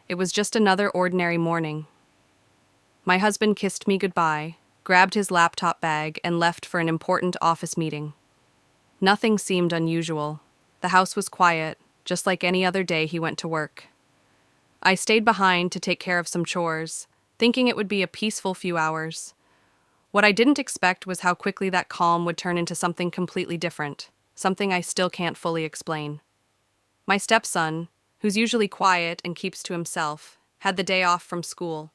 It was just another ordinary morning. My husband kissed me goodbye, grabbed his laptop bag, and left for an important office meeting. Nothing seemed unusual. The house was quiet, just like any other day he went to work. I stayed behind to take care of some chores, thinking it would be a peaceful few hours. What I didn't expect was how quickly that calm would turn into something completely different, something I still can't fully explain. My stepson, who's usually quiet and keeps to himself, had the day off from school.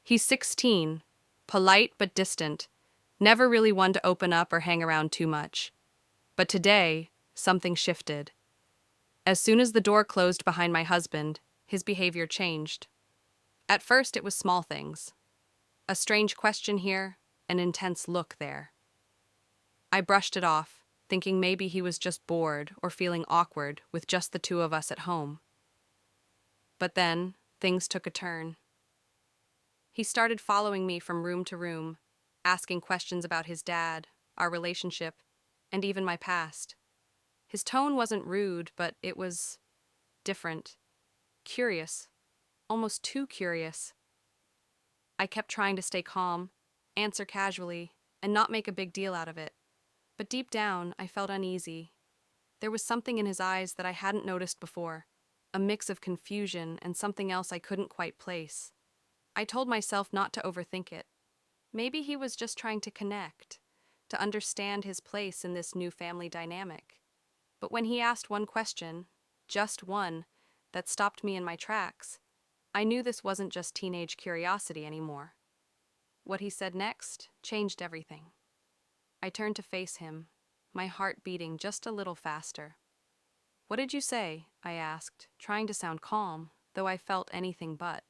He's 16, polite but distant, never really one to open up or hang around too much. But today, something shifted. As soon as the door closed behind my husband, his behavior changed. At first, it was small things. A strange question here, an intense look there. I brushed it off, thinking maybe he was just bored or feeling awkward with just the two of us at home. But then, things took a turn. He started following me from room to room, asking questions about his dad, our relationship, and even my past. His tone wasn't rude, but it was different, curious, almost too curious. I kept trying to stay calm, answer casually, and not make a big deal out of it. But deep down, I felt uneasy. There was something in his eyes that I hadn't noticed before, a mix of confusion and something else I couldn't quite place. I told myself not to overthink it. Maybe he was just trying to connect, to understand his place in this new family dynamic. But when he asked one question, just one, that stopped me in my tracks, I knew this wasn't just teenage curiosity anymore. What he said next changed everything. I turned to face him, my heart beating just a little faster. "What did you say?" I asked, trying to sound calm, though I felt anything but.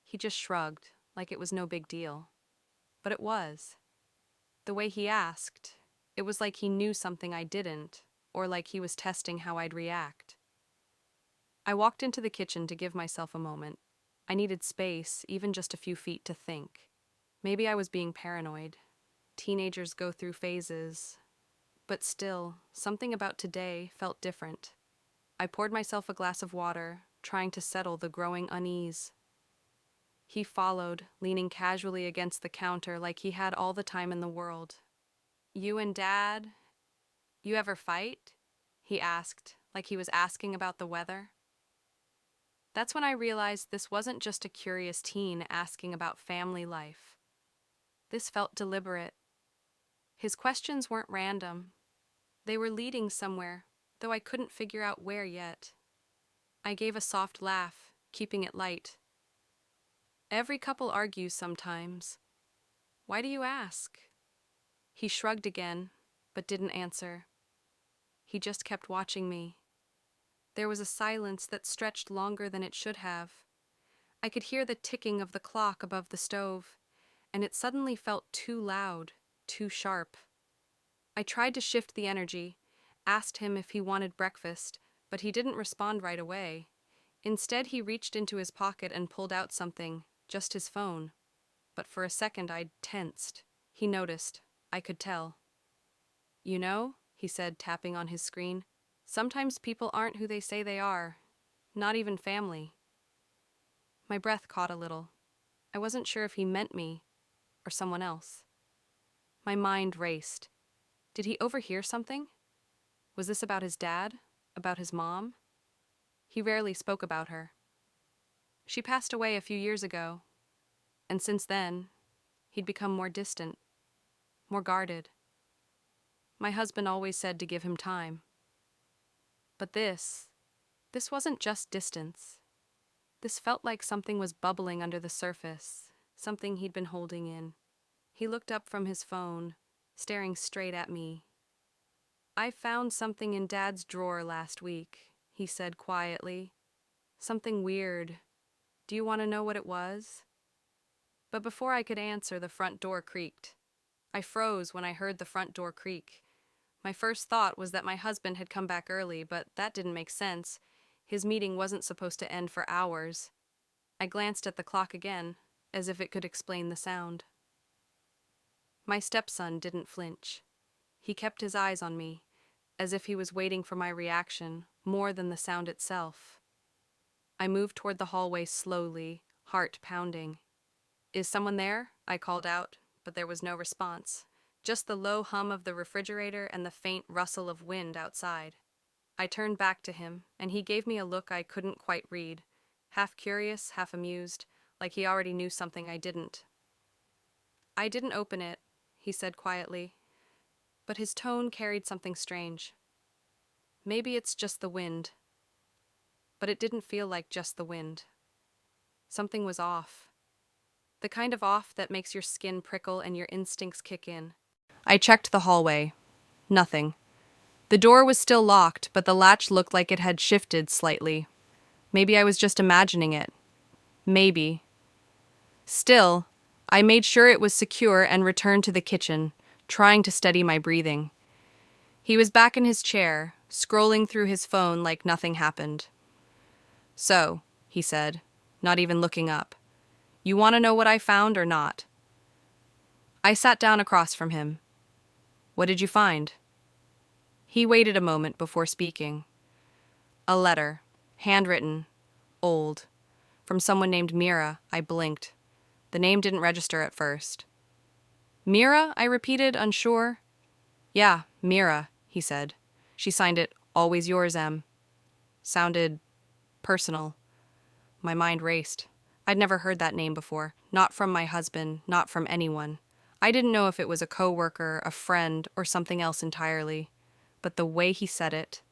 He just shrugged, like it was no big deal. But it was. The way he asked, it was like he knew something I didn't, or like he was testing how I'd react. I walked into the kitchen to give myself a moment. I needed space, even just a few feet, to think. Maybe I was being paranoid. Teenagers go through phases. But still, something about today felt different. I poured myself a glass of water, trying to settle the growing unease. He followed, leaning casually against the counter like he had all the time in the world. "You and Dad, you ever fight?" he asked, like he was asking about the weather. That's when I realized this wasn't just a curious teen asking about family life. This felt deliberate. His questions weren't random. They were leading somewhere, though I couldn't figure out where yet. I gave a soft laugh, keeping it light. "Every couple argues sometimes. Why do you ask?" He shrugged again, but didn't answer. He just kept watching me. There was a silence that stretched longer than it should have. I could hear the ticking of the clock above the stove, and it suddenly felt too loud, too sharp. I tried to shift the energy, asked him if he wanted breakfast, but he didn't respond right away. Instead, he reached into his pocket and pulled out something, just his phone. But for a second, I tensed. He noticed. I could tell. "You know," he said, tapping on his screen, "sometimes people aren't who they say they are. Not even family." My breath caught a little. I wasn't sure if he meant me or someone else. My mind raced. Did he overhear something? Was this about his dad? About his mom? He rarely spoke about her. She passed away a few years ago, and since then, he'd become more distant, more guarded. My husband always said to give him time. But this wasn't just distance. This felt like something was bubbling under the surface, something he'd been holding in. He looked up from his phone, staring straight at me. "I found something in Dad's drawer last week," he said quietly. "Something weird. Do you want to know what it was?" But before I could answer, the front door creaked. I froze when I heard the front door creak. My first thought was that my husband had come back early, but that didn't make sense. His meeting wasn't supposed to end for hours. I glanced at the clock again, as if it could explain the sound. My stepson didn't flinch. He kept his eyes on me, as if he was waiting for my reaction more than the sound itself. I moved toward the hallway slowly, heart pounding. "Is someone there?" I called out, but there was no response. Just the low hum of the refrigerator and the faint rustle of wind outside. I turned back to him, and he gave me a look I couldn't quite read, half curious, half amused, like he already knew something I didn't. "I didn't open it," he said quietly, but his tone carried something strange. "Maybe it's just the wind." But it didn't feel like just the wind. Something was off. The kind of off that makes your skin prickle and your instincts kick in. I checked the hallway. Nothing. The door was still locked, but the latch looked like it had shifted slightly. Maybe I was just imagining it. Maybe. Still, I made sure it was secure and returned to the kitchen, trying to steady my breathing. He was back in his chair, scrolling through his phone like nothing happened. "So," he said, not even looking up, "you want to know what I found or not?" I sat down across from him. "What did you find?" He waited a moment before speaking. "A letter, handwritten, old, from someone named Mira." I blinked. The name didn't register at first. "Mira?" I repeated, unsure. "Yeah, Mira," he said. "She signed it, 'Always yours, M.'" Sounded personal. My mind raced. I'd never heard that name before. Not from my husband, not from anyone. I didn't know if it was a coworker, a friend, or something else entirely. But the way he said it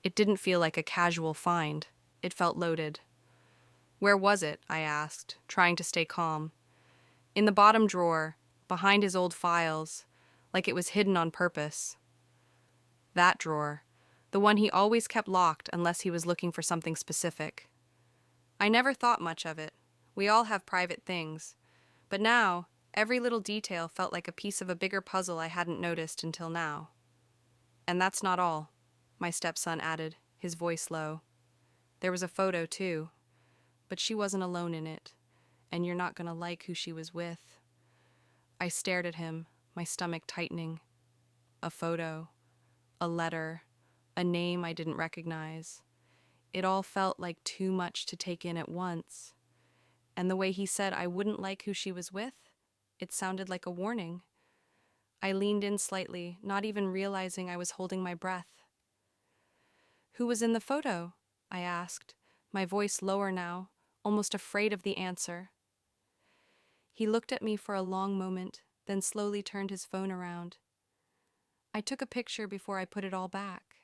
didn't feel like a casual find. It felt loaded. "Where was it?" I asked, trying to stay calm. "In the bottom drawer, behind his old files, like it was hidden on purpose." That drawer, the one he always kept locked unless he was looking for something specific. I never thought much of it. We all have private things. But now, every little detail felt like a piece of a bigger puzzle I hadn't noticed until now. "And that's not all," my stepson added, his voice low. "There was a photo, too. But she wasn't alone in it. And you're not gonna like who she was with." I stared at him, my stomach tightening. A photo, a letter, a name I didn't recognize. It all felt like too much to take in at once. And the way he said I wouldn't like who she was with, it sounded like a warning. I leaned in slightly, not even realizing I was holding my breath. "Who was in the photo?" I asked, my voice lower now, almost afraid of the answer. He looked at me for a long moment, then slowly turned his phone around. I took a picture before I put it all back.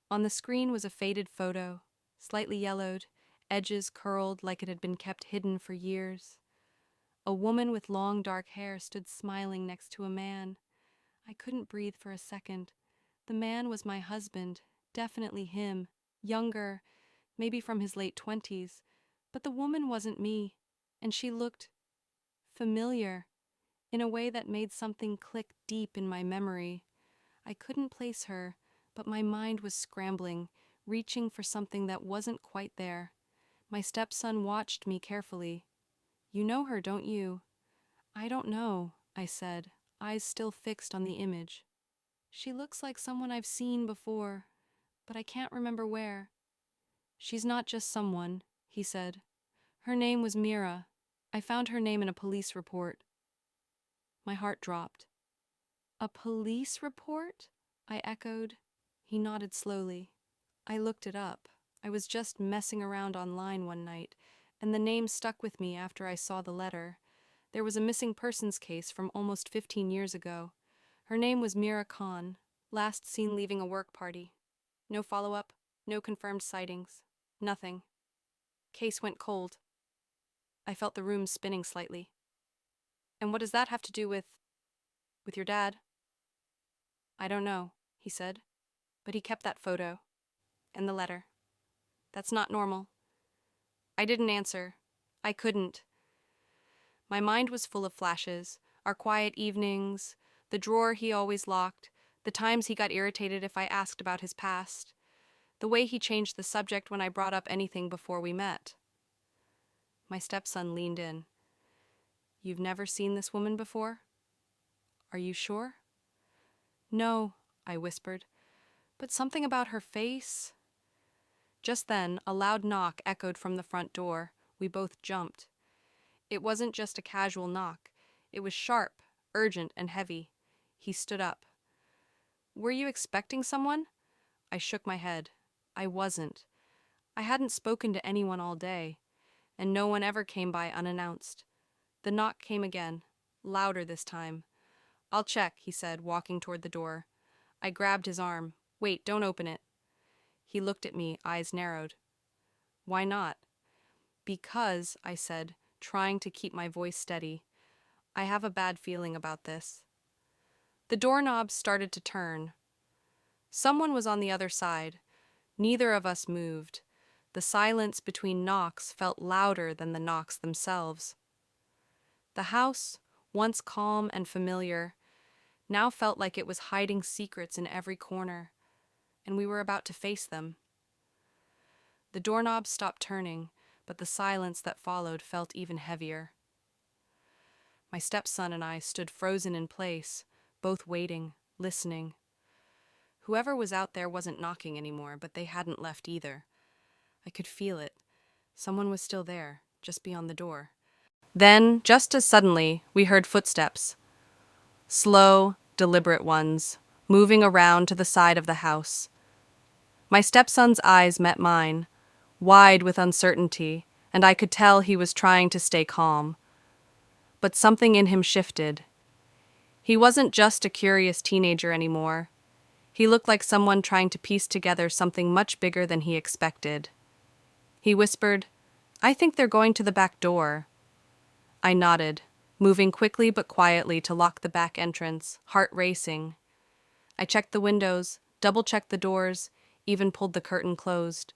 On the screen was a faded photo, slightly yellowed, edges curled like it had been kept hidden for years. A woman with long dark hair stood smiling next to a man. I couldn't breathe for a second. The man was my husband, definitely him, younger, maybe from his late 20s, but the woman wasn't me, and she looked familiar, in a way that made something click deep in my memory. I couldn't place her, but my mind was scrambling, reaching for something that wasn't quite there. My stepson watched me carefully. "You know her, don't you?" "I don't know," I said, eyes still fixed on the image. "She looks like someone I've seen before, but I can't remember where." "She's not just someone," he said. "Her name was Mira. I found her name in a police report." My heart dropped. "A police report?" I echoed. He nodded slowly. "I looked it up. I was just messing around online one night, and the name stuck with me after I saw the letter. There was a missing persons case from almost 15 years ago. Her name was Mira Khan, last seen leaving a work party. No follow-up, no confirmed sightings. Nothing. Case went cold." I felt the room spinning slightly. "And what does that have to do with your dad?" "I don't know," he said, "but he kept that photo. And the letter. That's not normal." I didn't answer. I couldn't. My mind was full of flashes, our quiet evenings, the drawer he always locked, the times he got irritated if I asked about his past, the way he changed the subject when I brought up anything before we met. My stepson leaned in. "You've never seen this woman before? Are you sure?" "No," I whispered, "but something about her face." Just then, a loud knock echoed from the front door. We both jumped. It wasn't just a casual knock. It was sharp, urgent, and heavy. He stood up. "Were you expecting someone?" I shook my head. I wasn't. I hadn't spoken to anyone all day, and no one ever came by unannounced. The knock came again, louder this time. "I'll check," he said, walking toward the door. I grabbed his arm. "Wait, don't open it." He looked at me, eyes narrowed. "Why not?" "Because," I said, trying to keep my voice steady, "I have a bad feeling about this." The doorknob started to turn. Someone was on the other side. Neither of us moved. The silence between knocks felt louder than the knocks themselves. The house, once calm and familiar, now felt like it was hiding secrets in every corner, and we were about to face them. The doorknob stopped turning, but the silence that followed felt even heavier. My stepson and I stood frozen in place, both waiting, listening. Whoever was out there wasn't knocking anymore, but they hadn't left either. I could feel it. Someone was still there, just beyond the door. Then, just as suddenly, we heard footsteps. Slow, deliberate ones, moving around to the side of the house. My stepson's eyes met mine, wide with uncertainty, and I could tell he was trying to stay calm. But something in him shifted. He wasn't just a curious teenager anymore. He looked like someone trying to piece together something much bigger than he expected. He whispered, "I think they're going to the back door." I nodded, moving quickly but quietly to lock the back entrance, heart racing. I checked the windows, double-checked the doors, even pulled the curtain closed.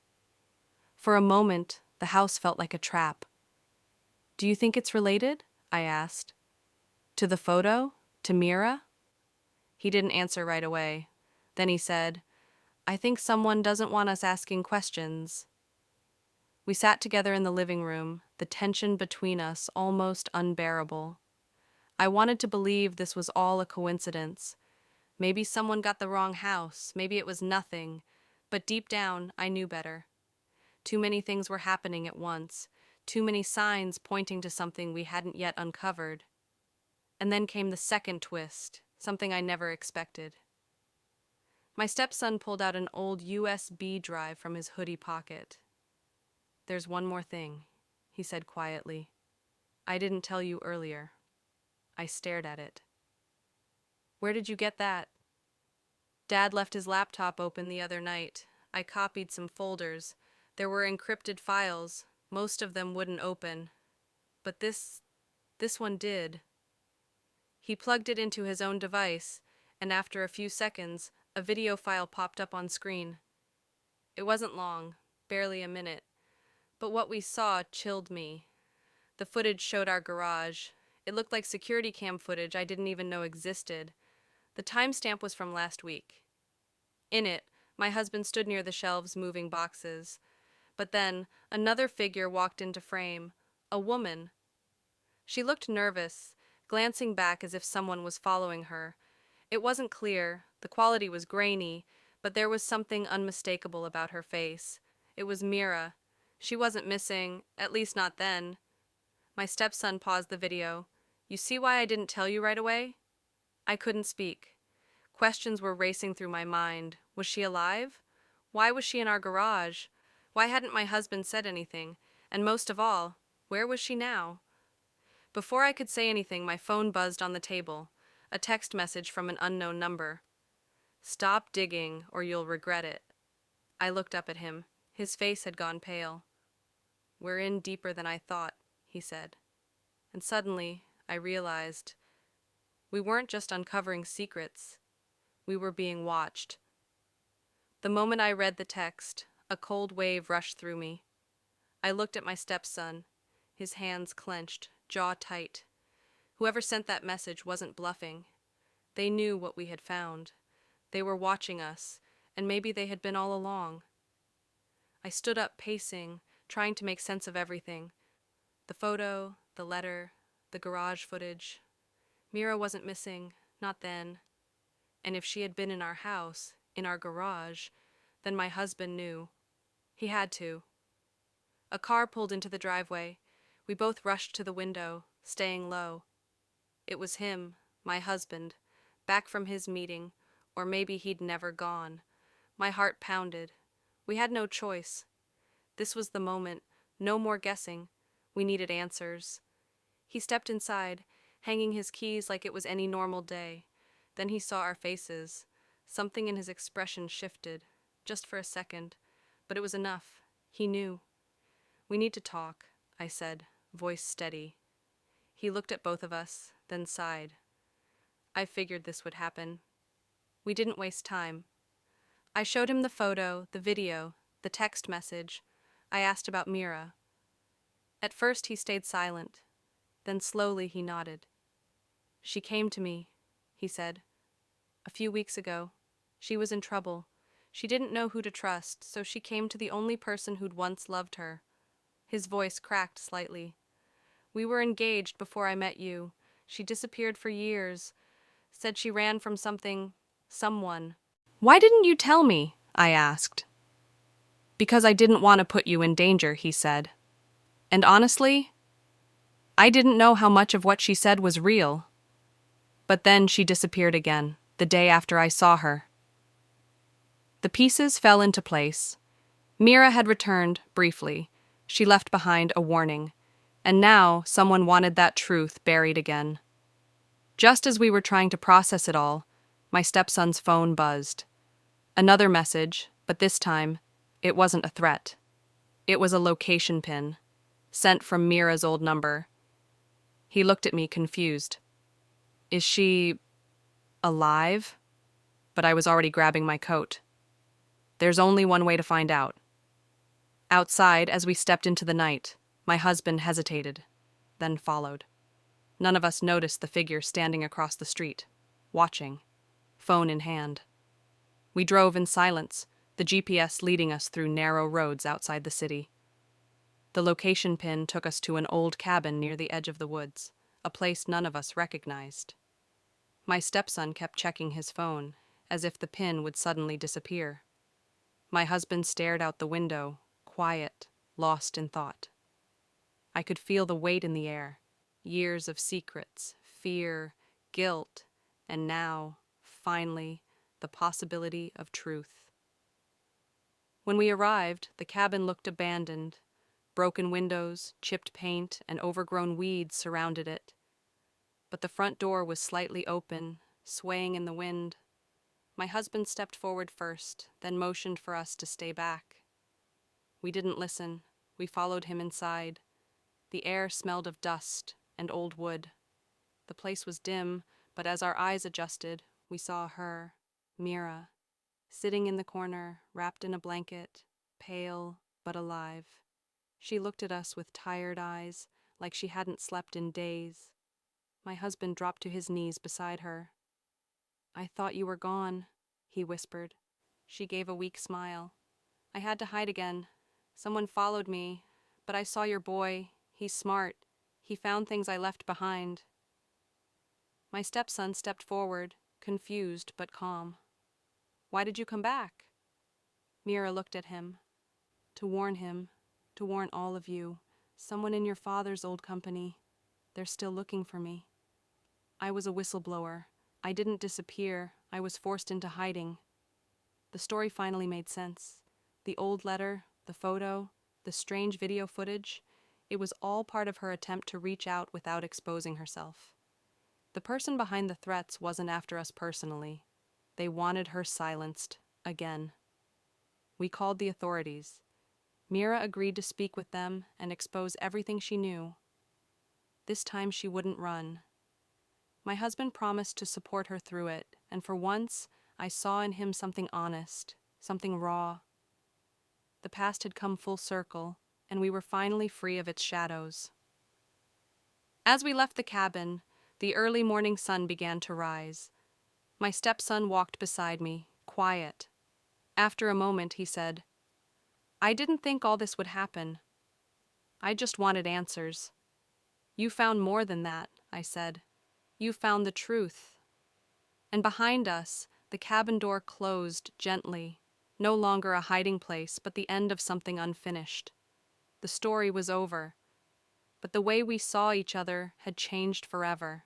For a moment, the house felt like a trap. "Do you think it's related?" I asked. "To the photo? To Mira?" He didn't answer right away. Then he said, "I think someone doesn't want us asking questions." We sat together in the living room, the tension between us almost unbearable. I wanted to believe this was all a coincidence. Maybe someone got the wrong house, maybe it was nothing, but deep down, I knew better. Too many things were happening at once, too many signs pointing to something we hadn't yet uncovered. And then came the second twist, something I never expected. My stepson pulled out an old USB drive from his hoodie pocket. "There's one more thing," he said quietly. "I didn't tell you earlier." I stared at it. "Where did you get that?" "Dad left his laptop open the other night. I copied some folders. There were encrypted files. Most of them wouldn't open. But this one did." He plugged it into his own device, and after a few seconds, a video file popped up on screen. It wasn't long, barely a minute, but what we saw chilled me. The footage showed our garage. It looked like security cam footage I didn't even know existed. The timestamp was from last week. In it, my husband stood near the shelves moving boxes. But then, another figure walked into frame, a woman. She looked nervous, glancing back as if someone was following her. It wasn't clear, the quality was grainy, but there was something unmistakable about her face. It was Mira. She wasn't missing, at least not then. My stepson paused the video. "You see why I didn't tell you right away?" I couldn't speak. Questions were racing through my mind. Was she alive? Why was she in our garage? Why hadn't my husband said anything? And most of all, where was she now? Before I could say anything, my phone buzzed on the table. A text message from an unknown number. "Stop digging, or you'll regret it." I looked up at him. His face had gone pale. "We're in deeper than I thought," he said. And suddenly, I realized we weren't just uncovering secrets. We were being watched. The moment I read the text, a cold wave rushed through me. I looked at my stepson, his hands clenched, jaw tight. Whoever sent that message wasn't bluffing. They knew what we had found. They were watching us, and maybe they had been all along. I stood up pacing, trying to make sense of everything. The photo, the letter, the garage footage. Mira wasn't missing, not then. And if she had been in our house, in our garage, then my husband knew. He had to. A car pulled into the driveway. We both rushed to the window, staying low. It was him, my husband, back from his meeting, or maybe he'd never gone. My heart pounded. We had no choice. This was the moment. No more guessing. We needed answers. He stepped inside, hanging his keys like it was any normal day. Then he saw our faces. Something in his expression shifted, just for a second, but it was enough. He knew. "We need to talk," I said, voice steady. He looked at both of us, then sighed. I figured this would happen. We didn't waste time. I showed him the photo, the video, the text message. I asked about Mira. At first he stayed silent. Then slowly he nodded. "She came to me," he said. "A few weeks ago. She was in trouble. She didn't know who to trust, so she came to the only person who'd once loved her." His voice cracked slightly. "We were engaged before I met you. She disappeared for years. Said she ran from someone. "Why didn't you tell me?" I asked. "Because I didn't want to put you in danger," he said. And honestly, I didn't know how much of what she said was real. But then she disappeared again, the day after I saw her. The pieces fell into place. Mira had returned, briefly. She left behind a warning. And now someone wanted that truth buried again. Just as we were trying to process it all, my stepson's phone buzzed. Another message, but this time, it wasn't a threat. It was a location pin, sent from Mira's old number. He looked at me, confused. "Is she alive?" But I was already grabbing my coat. "There's only one way to find out." Outside, as we stepped into the night, my husband hesitated, then followed. None of us noticed the figure standing across the street, watching, phone in hand. We drove in silence, the GPS leading us through narrow roads outside the city. The location pin took us to an old cabin near the edge of the woods, a place none of us recognized. My stepson kept checking his phone, as if the pin would suddenly disappear. My husband stared out the window, quiet, lost in thought. I could feel the weight in the air, years of secrets, fear, guilt, and now, finally, the possibility of truth. When we arrived, the cabin looked abandoned. Broken windows, chipped paint, and overgrown weeds surrounded it. But the front door was slightly open, swaying in the wind. My husband stepped forward first, then motioned for us to stay back. We didn't listen. We followed him inside. The air smelled of dust and old wood. The place was dim, but as our eyes adjusted, we saw her, Mira, sitting in the corner, wrapped in a blanket, pale but alive. She looked at us with tired eyes, like she hadn't slept in days. My husband dropped to his knees beside her. "I thought you were gone," he whispered. She gave a weak smile. "I had to hide again. Someone followed me, but I saw your boy. He's smart. He found things I left behind." My stepson stepped forward, confused but calm. "Why did you come back?" Mira looked at him. "To warn him. To warn all of you. Someone in your father's old company. They're still looking for me. I was a whistleblower. I didn't disappear. I was forced into hiding." The story finally made sense. The old letter, the photo, the strange video footage, it was all part of her attempt to reach out without exposing herself. The person behind the threats wasn't after us personally. They wanted her silenced, again. We called the authorities. Mira agreed to speak with them and expose everything she knew. This time she wouldn't run. My husband promised to support her through it, and for once, I saw in him something honest, something raw. The past had come full circle, and we were finally free of its shadows. As we left the cabin, the early morning sun began to rise. My stepson walked beside me, quiet. After a moment, he said, "I didn't think all this would happen. I just wanted answers." "You found more than that," I said. "You found the truth." And behind us, the cabin door closed gently. no longer a hiding place, but the end of something unfinished. The story was over, but the way we saw each other had changed forever.